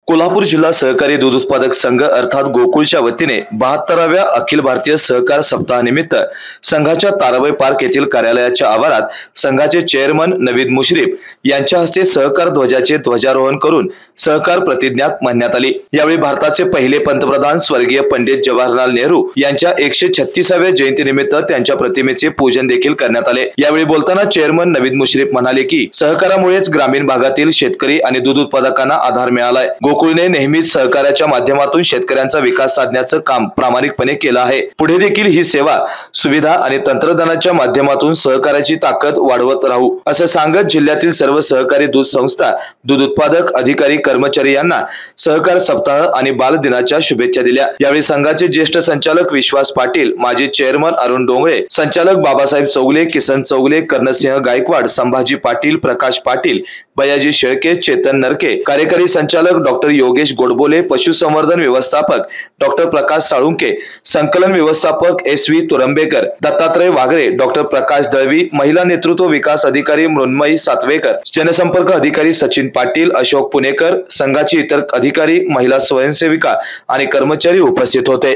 कोल्हापूर जिल्हा सहकारी दूध उत्पादक संघ अर्थात गोकुळच्या वतीने 72व्या अखिल भारतीय सहकार सप्ताहानिमित्त संघाच्या ताराबाई पार्क येथील कार्यालयाच्या आवारात संघाचे चेअरमन नवीद मुश्रीफ यांच्या हस्ते सहकार ध्वजाचे ध्वजारोहण करून सहकार प्रतिज्ञा म्हणण्यात आली। यावेळी भारताचे पहिले पंतप्रधान स्वर्गीय पंडित जवाहरलाल नेहरू यांच्या 136व्या जयंतीनिमित्त त्यांच्या प्रतिमेचे पूजन देखील करण्यात आले। यावेळी बोलताना चेअरमन नवीद मुश्रीफ म्हणाले की सहकारामुळेच ग्रामीण भागातील शेतकरी आणि दूध उत्पादकांना आधार मिळालाय। गोकुळने नेहमीच सहकार्याच्या माध्यमातून शेतकऱ्यांचा विकास साधण्याचं काम प्रामाणिकपणे केलं आहे। पुढे देखील ही सेवा सुविधा आणि तंत्रज्ञानाच्या माध्यमातून सहकार्याची ताकद वाढवत राहू असं सांगत जिल्ह्यातील सर्व सहकारी दूध संस्था, दूध उत्पादक, अधिकारी, कर्मचारी यांना सहकार सप्ताह आणि बाल दिनाच्या शुभेच्छा दिल्या। यावेळी संघाचे ज्येष्ठ संचालक विश्वास पाटील, माजी चेअरमन अरुण डोंगळे, संचालक बाबासाहेब चौगले, किसन चौगले, कर्णसिंह गायकवाड, संभाजी पाटील, प्रकाश पाटील, बयाजी शेळके, चेतन नरके, कार्यकारी संचालक डॉक्टर योगेश गोडबोले, पशुसंवर्धन व्यवस्थापक डॉक्टर प्रकाश साळुंके, संकलन व्यवस्थापक SV तुरंबेकर, दत्तात्रय वाघरे, डॉक्टर प्रकाश दळवी, महिला नेतृत्व विकास अधिकारी मृण्मयी सातवेकर, जनसंपर्क अधिकारी सचिन पाटील, अशोक पुणेकर, संघाची इतर अधिकारी, महिला स्वयंसेविका आणि कर्मचारी उपस्थित होते।